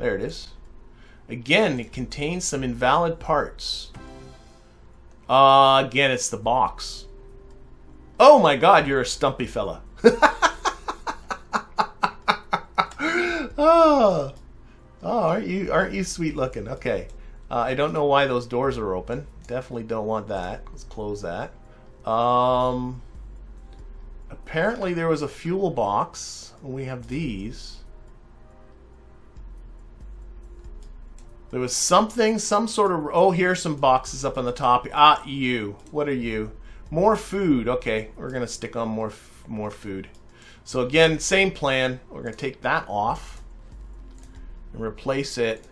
There it is. Again, it contains some invalid parts. Again, it's the box. Oh my god, you're a stumpy fella. Oh, aren't you sweet looking? Okay. I don't know why those doors are open. Definitely don't want that. Let's close that. Apparently there was a fuel box. We have these. There was something, some sort of... Oh, here's some boxes up on the top. Ah, you. What are you? More food. Okay, we're going to stick on more food. So again, same plan. We're going to take that off and replace it.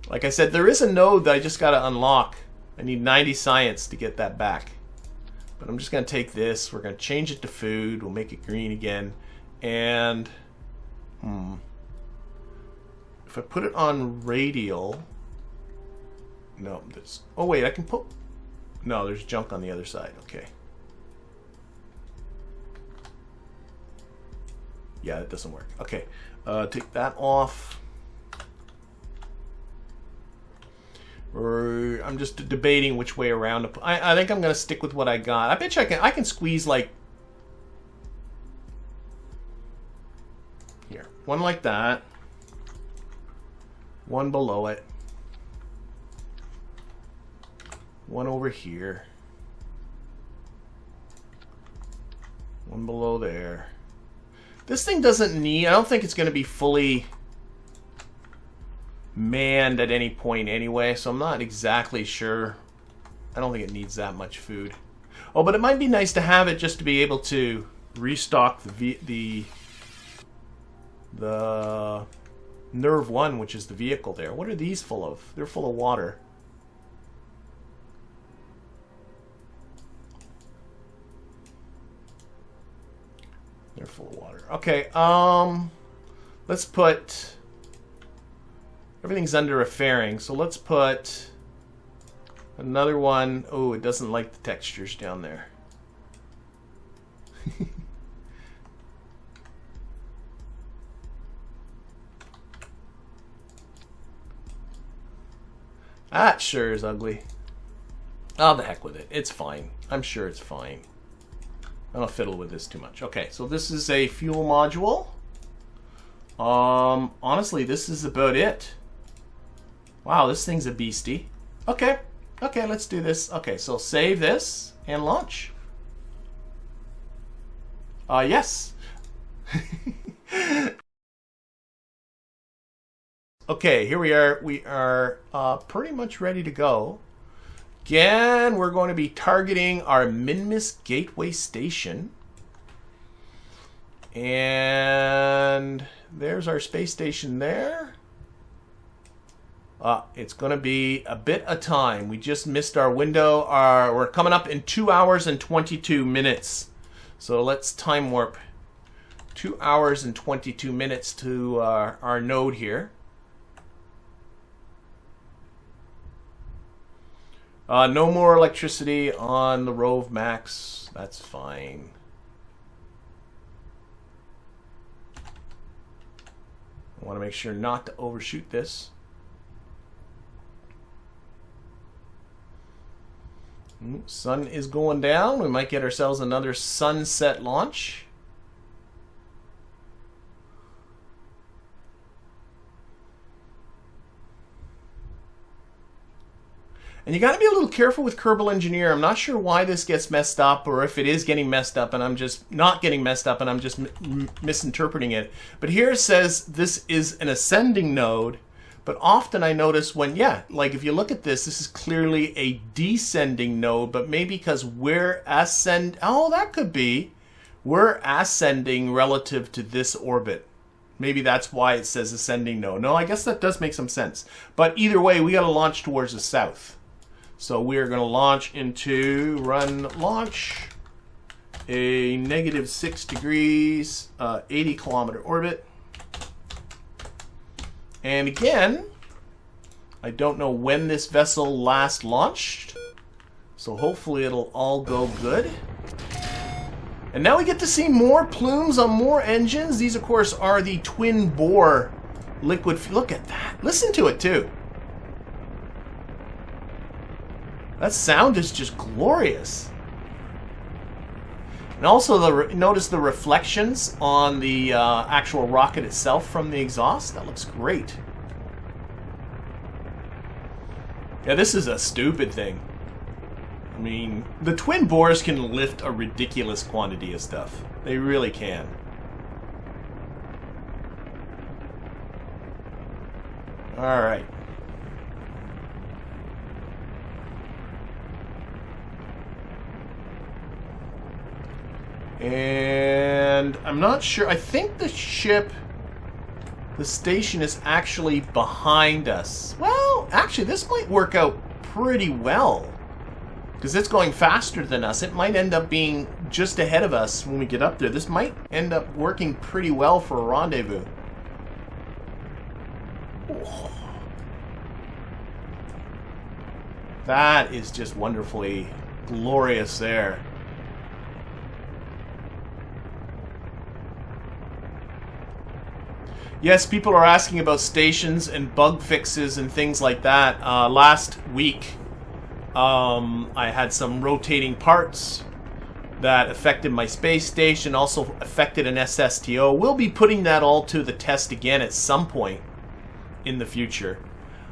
Like I said, there is a node that I just got to unlock. I need 90 science to get that back. But I'm just going to take this. We're going to change it to food. We'll make it green again. And... if I put it on radial... No, this... Oh, wait, I can put... No, there's junk on the other side. Okay. Yeah, it doesn't work. Okay. Take that off. I'm just debating which way around. I think I'm going to stick with what I got. I bet you I can squeeze like... Here. One like that. One below it. One over here. One below there. This thing doesn't need... I don't think it's going to be fully manned at any point anyway, so I'm not exactly sure. I don't think it needs that much food. Oh, but it might be nice to have it just to be able to restock the Nerve 1, which is the vehicle there. What are these full of? They're full of water. They're full of water. Okay, let's put... Everything's under a fairing, so let's put another one. Oh, it doesn't like the textures down there. That sure is ugly. Oh, the heck with it. It's fine. I'm sure it's fine. I don't fiddle with this too much. Okay, so this is a fuel module. Honestly, this is about it. Wow, this thing's a beastie. Okay, okay, let's do this. Okay, so save this and launch. Yes. Okay, here we are. We are pretty much ready to go. Again, we're going to be targeting our Minmus Gateway station. And there's our space station there. It's going to be a bit of time. We just missed our window. We're coming up in 2 hours and 22 minutes. So let's time warp 2 hours and 22 minutes to our node here. No more electricity on the Rove Max. That's fine. I want to make sure not to overshoot this. Sun is going down. We might get ourselves another sunset launch. And you got to be a little careful with Kerbal Engineer. I'm not sure why this gets messed up, or if it is getting messed up and I'm just not getting messed up and I'm just misinterpreting it. But here it says this is an ascending node. But often I notice when, yeah, like if you look at this, this is clearly a descending node, but maybe because we're oh, that could be. We're ascending relative to this orbit. Maybe that's why it says ascending node. No, I guess that does make some sense. But either way, we got to launch towards the south. So we're going to launch into run launch, a -6 degrees, 80 kilometer orbit. And again, I don't know when this vessel last launched, so hopefully it'll all go good. And now we get to see more plumes on more engines. These, of course, are the twin bore liquid. Look at that. Listen to it too. That sound is just glorious. And also, notice the reflections on the actual rocket itself from the exhaust. That looks great. Yeah, this is a stupid thing. I mean, the twin bores can lift a ridiculous quantity of stuff. They really can. All right. And I'm not sure. I think the ship, the station is actually behind us. Well, actually, this might work out pretty well. Because it's going faster than us. It might end up being just ahead of us when we get up there. This might end up working pretty well for a rendezvous. Oh. That is just wonderfully glorious there. Yes, people are asking about stations and bug fixes and things like that. Last week, I had some rotating parts that affected my space station, also affected an SSTO. We'll be putting that all to the test again at some point in the future.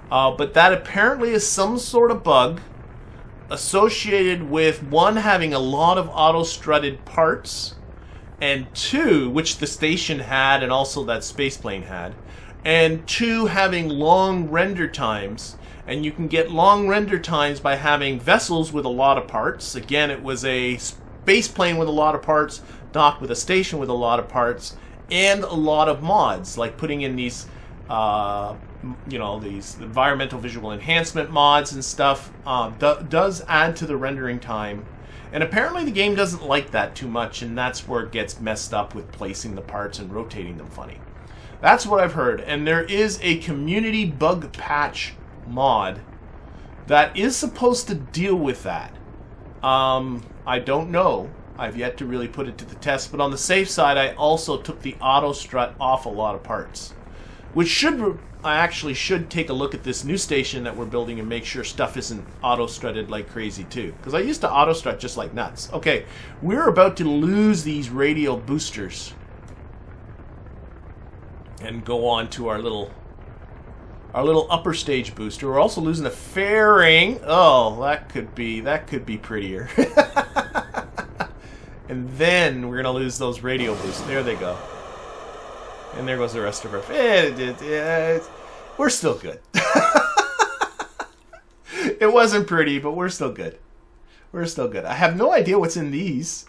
But that apparently is some sort of bug associated with, one, having a lot of auto-strutted parts, and two, which the station had and also that spaceplane had, and two, having long render times. And you can get long render times by having vessels with a lot of parts. Again, it was a spaceplane with a lot of parts, docked with a station with a lot of parts, and a lot of mods, like putting in these, you know, these environmental visual enhancement mods and stuff. Does add to the rendering time. And apparently the game doesn't like that too much, and that's where it gets messed up with placing the parts and rotating them funny. That's what I've heard. And there is a community bug patch mod that is supposed to deal with that. I don't know. I've yet to really put it to the test, but on the safe side, I also took the auto strut off a lot of parts, which I actually should take a look at this new station that we're building and make sure stuff isn't auto strutted like crazy too, because I used to auto strut just like nuts. Okay, we're about to lose these radial boosters and go on to our little upper stage booster. We're also losing a fairing. Oh, that could be prettier. And then we're gonna lose those radial boosts. There they go. And there goes the rest of our... we're still good. It wasn't pretty, but we're still good. We're still good. I have no idea what's in these.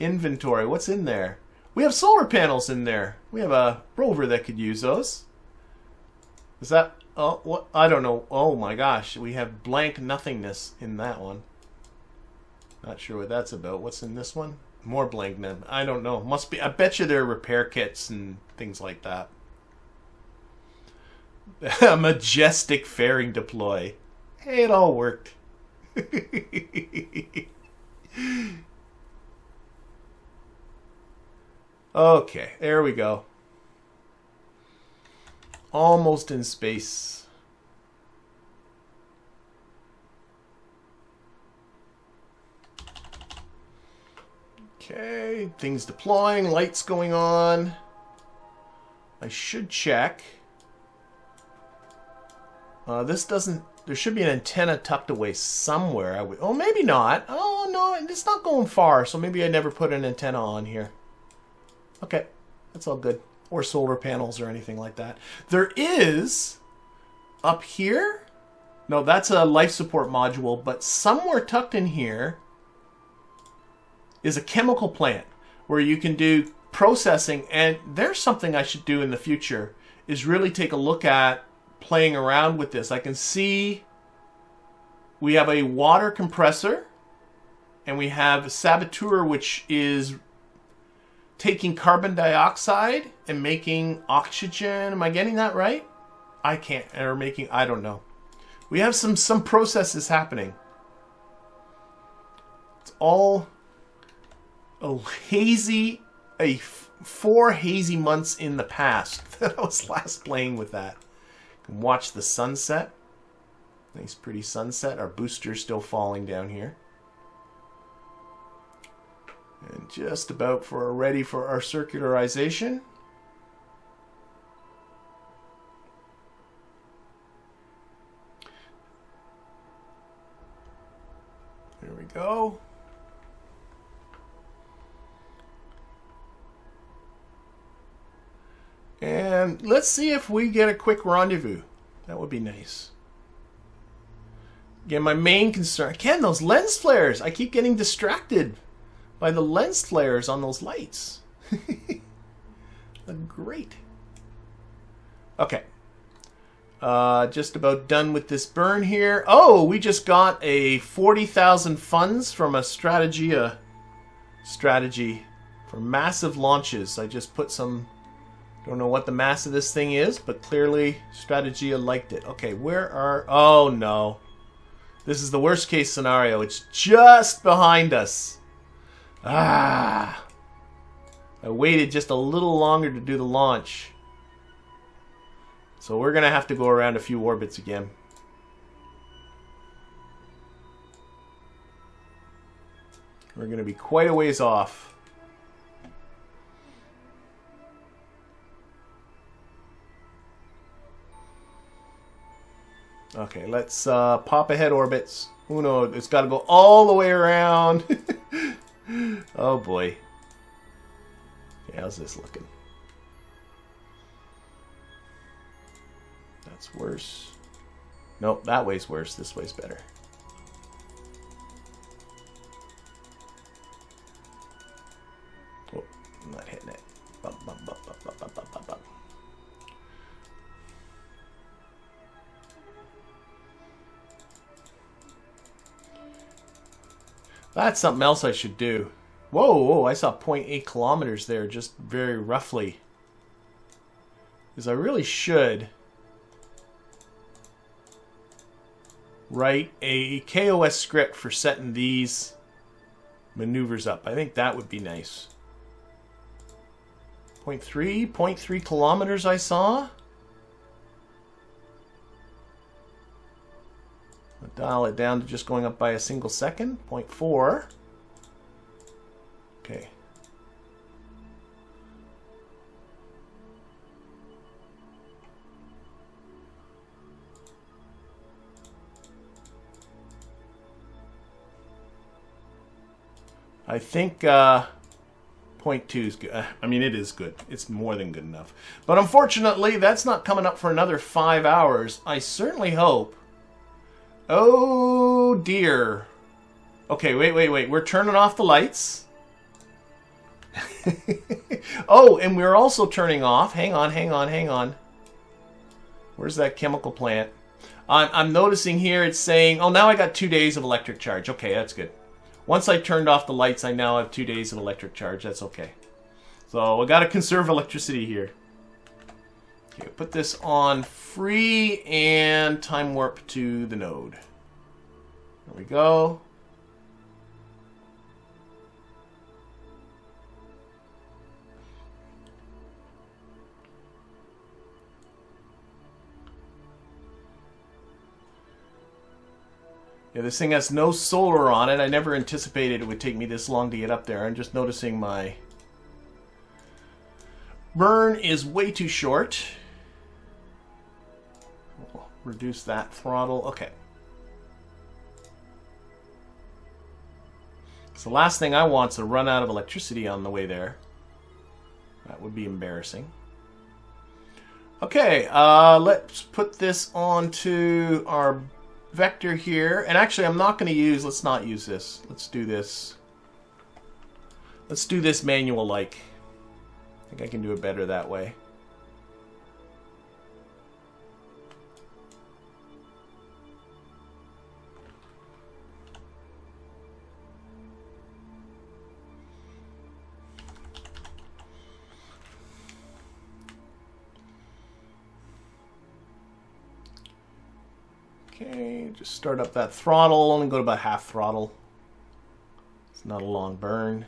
Inventory. What's in there? We have solar panels in there. We have a rover that could use those. Is that... Oh, what? I don't know. Oh my gosh. We have blank nothingness in that one. Not sure what that's about. What's in this one? More blank net. I don't know. Must be. I bet you there are repair kits and things like that. A majestic fairing deploy. Hey, it all worked. Okay, there we go. Almost in space. Okay, things deploying, lights going on. I should check. This doesn't... There should be an antenna tucked away somewhere. Oh, maybe not. Oh, no, it's not going far, so maybe I never put an antenna on here. Okay, that's all good. Or solar panels or anything like that. There is, up here... No, that's a life support module, but somewhere tucked in here is a chemical plant where you can do processing, and there's something I should do in the future, is really take a look at playing around with this. I can see we have a water compressor, and we have a saboteur, which is taking carbon dioxide and making oxygen. Am I getting that right? I can't. Or making, I don't know. We have some processes happening. It's all a hazy, 4 hazy months in the past that I was last playing with that. You can watch the sunset. Nice pretty sunset. Our booster's still falling down here. And just about ready for our circularization. There we go. And let's see if we get a quick rendezvous. That would be nice. Again, my main concern... Again, those lens flares. I keep getting distracted by the lens flares on those lights. Look great. Okay. Just about done with this burn here. Oh, we just got a 40,000 funds from a Strategia strategy for massive launches. I just put some... Don't know what the mass of this thing is, but clearly Strategia liked it. Okay, where are... Oh, no. This is the worst case scenario. It's just behind us. Ah. I waited just a little longer to do the launch. So we're going to have to go around a few orbits again. We're going to be quite a ways off. Okay, let's pop ahead orbits. Who knows? It's got to go all the way around. Oh boy. Okay, how's this looking? That's worse. Nope, that way's worse. This way's better. Oh, I'm not hitting it. Bump, bump, bump, bump, bump, bump, bump, bump. That's something else I should do. Whoa, whoa, I saw 0.8 kilometers there, just very roughly. Because I really should write a KOS script for setting these maneuvers up. I think that would be nice. 0.3 kilometers I saw. I'll dial it down to just going up by a single second. 0.4. Okay. I think 0.2 is good. I mean, it is good. It's more than good enough. But unfortunately, that's not coming up for another 5 hours. I certainly hope. Oh, dear. Okay, wait. We're turning off the lights. Oh, and we're also turning off. Hang on. Where's that chemical plant? I'm noticing here it's saying, oh, now I got 2 days of electric charge. Okay, that's good. Once I turned off the lights, I now have 2 days of electric charge. That's okay. So I got to conserve electricity here. Okay, put this on free and time warp to the node. There we go. Yeah, this thing has no solar on it. I never anticipated it would take me this long to get up there. I'm just noticing my burn is way too short. We'll reduce that throttle. Okay. So the last thing I want is to run out of electricity on the way there. That would be embarrassing. Okay, let's put this onto our vector here. And actually, I'm not going to use... Let's not use this. Let's do this. Let's do this manual-like. I think I can do it better that way. Okay, just start up that throttle. Only go to about half throttle. It's not a long burn.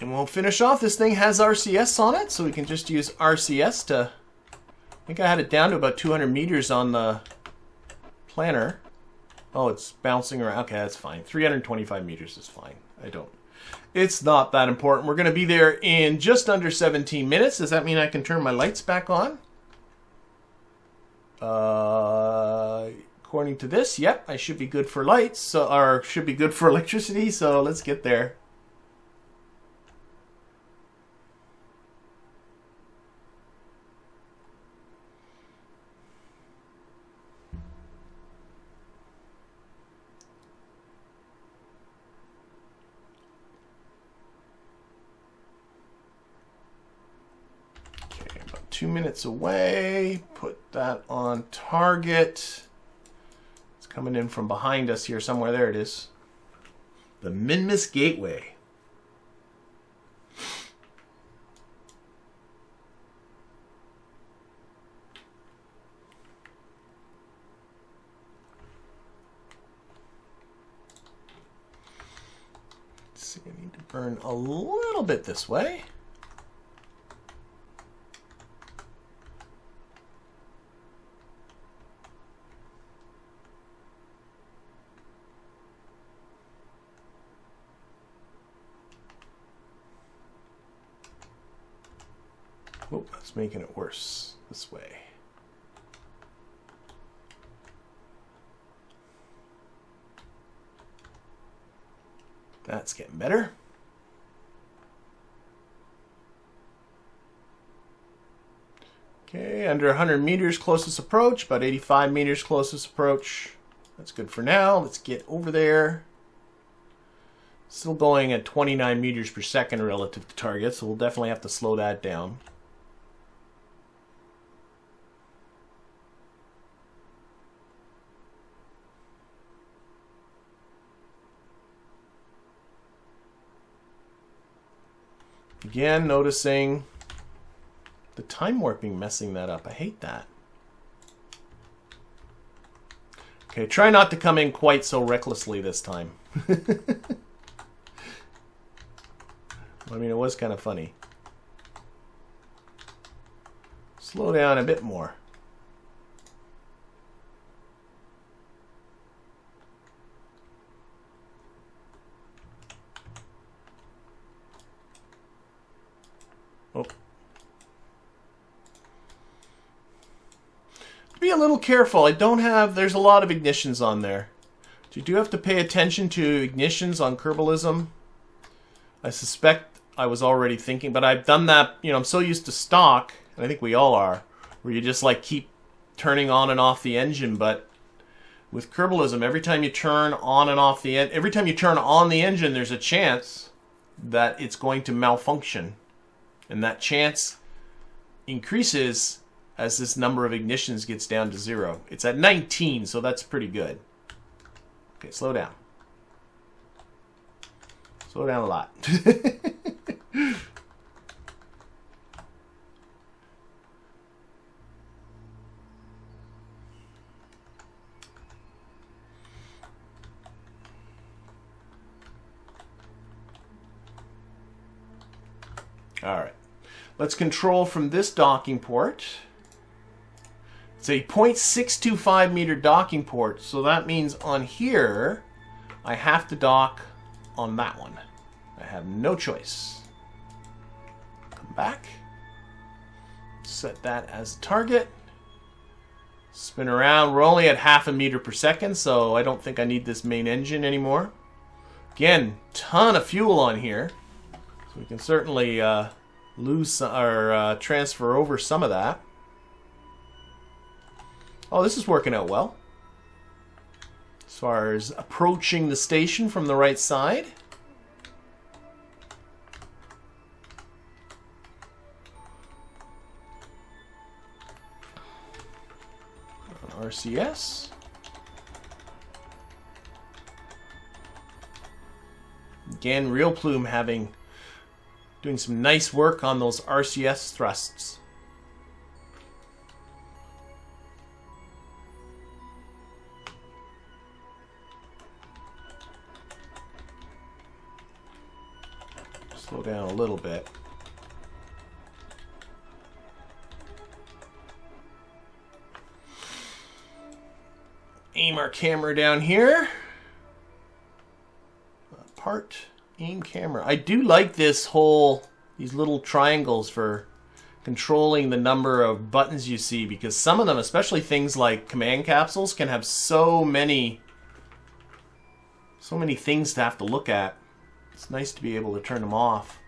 And we'll finish off. This thing has RCS on it, so we can just use RCS to... I think I had it down to about 200 meters on the planner. Oh, it's bouncing around. Okay, that's fine. 325 meters is fine. It's not that important. We're going to be there in just under 17 minutes. Does that mean I can turn my lights back on? According to this, yep, I should be good for lights, or should be good for electricity, so let's get there. Okay, about 2 minutes away. Put that on target. It's coming in from behind us here somewhere. There it is. The Minmus Gateway. Let's see, I need to burn a little bit this way. Oh, that's making it worse this way. That's getting better. Okay, under 100 meters closest approach, about 85 meters closest approach. That's good for now. Let's get over there. Still going at 29 meters per second relative to target, so we'll definitely have to slow that down. Again, noticing the time warping messing that up. I hate that. Okay, try not to come in quite so recklessly this time. I mean, it was kind of funny. Slow down a bit more. Oh. Be a little careful. There's a lot of ignitions on there. You do have to pay attention to ignitions on Kerbalism. I suspect I was already thinking, but I've done that, I'm so used to stock, and I think we all are, where you just like keep turning on and off the engine, but with Kerbalism, every time you turn on and off the every time you turn on the engine, there's a chance that it's going to malfunction. And that chance increases as this number of ignitions gets down to 0. It's at 19, so that's pretty good. Okay, slow down. Slow down a lot. All right. Let's control from this docking port. It's a 0.625 meter docking port, so that means on here I have to dock on that one. I have no choice. Come back. Set that as a target. Spin around. We're only at 0.5 meter per second, so I don't think I need this main engine anymore. Again, ton of fuel on here, so we can certainly lose or transfer over some of that. Oh, this is working out well. As far as approaching the station from the right side. RCS. Again, Real Plume doing some nice work on those RCS thrusts. Slow down a little bit. Aim our camera down here. Part, aim camera. I do like this whole, these little triangles for controlling the number of buttons you see, because some of them, especially things like command capsules, can have so many things to have to look at. It's nice to be able to turn them off.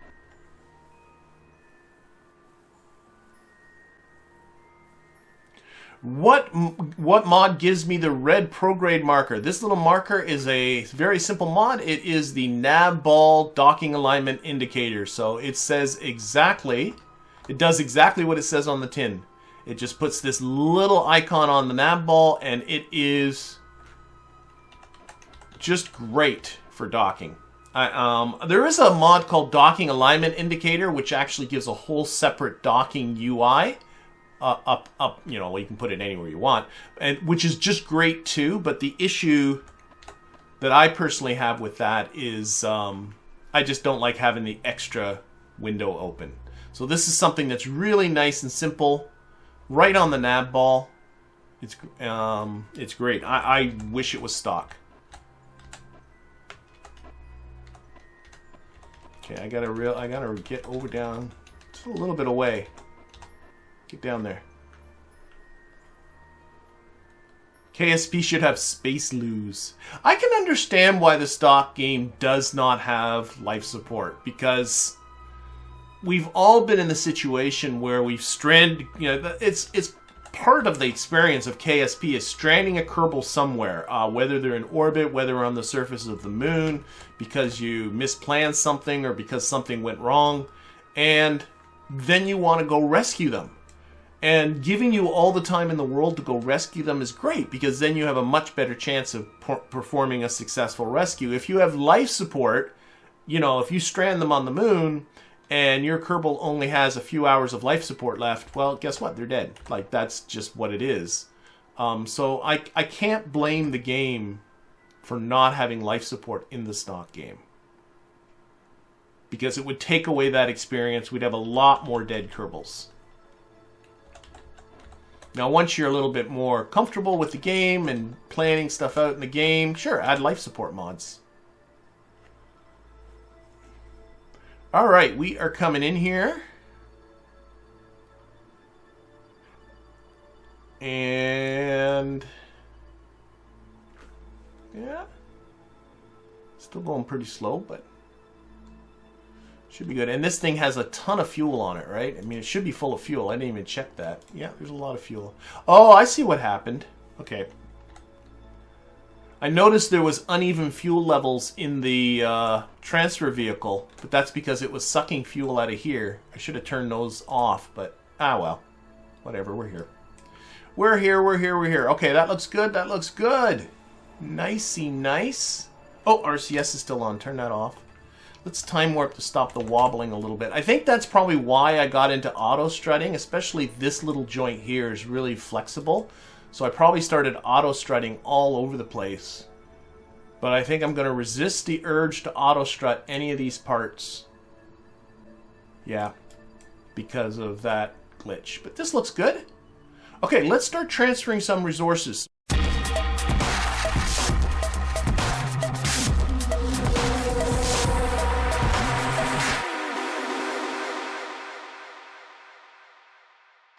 What mod gives me the red prograde marker? This little marker is a very simple mod. It is the Navball docking alignment indicator. So it says exactly, it does exactly what it says on the tin. It just puts this little icon on the Navball, and it is just great for docking. There is a mod called Docking Alignment Indicator, which actually gives a whole separate docking UI. Up, you know, you can put it anywhere you want, and which is just great too. But the issue that I personally have with that is I just don't like having the extra window open. So this is something that's really nice and simple, right on the Navball. It's great. I wish it was stock. Okay, I gotta get over down just a little bit away. Get down there. KSP should have space lose. I can understand why the stock game does not have life support, because we've all been in the situation where we've stranded, you know, it's part of the experience of KSP is stranding a Kerbal somewhere, whether they're in orbit, whether they're on the surface of the moon, because you misplanned something or because something went wrong, and then you want to go rescue them. And giving you all the time in the world to go rescue them is great, because then you have a much better chance of performing a successful rescue. If you have life support, you know, if you strand them on the moon and your Kerbal only has a few hours of life support left, well, guess what? They're dead. Like, that's just what it is. So I can't blame the game for not having life support in the stock game, because it would take away that experience. We'd have a lot more dead Kerbals. Now, once you're a little bit more comfortable with the game and planning stuff out in the game, sure, add life support mods. All right, we are coming in here. And yeah, still going pretty slow, but should be good. And this thing has a ton of fuel on it, right? I mean, it should be full of fuel. I didn't even check that. Yeah, there's a lot of fuel. Oh, I see what happened. Okay. I noticed there was uneven fuel levels in the transfer vehicle, but that's because it was sucking fuel out of here. I should have turned those off, but ah, well. Whatever, we're here. We're here, we're here, we're here. Okay, that looks good, that looks good. Nicey nice. Oh, RCS is still on. Turn that off. Let's time warp to stop the wobbling a little bit. I think that's probably why I got into auto strutting, especially this little joint here is really flexible. So I probably started auto strutting all over the place. But I think I'm going to resist the urge to auto strut any of these parts. Yeah, because of that glitch. But this looks good. Okay, let's start transferring some resources.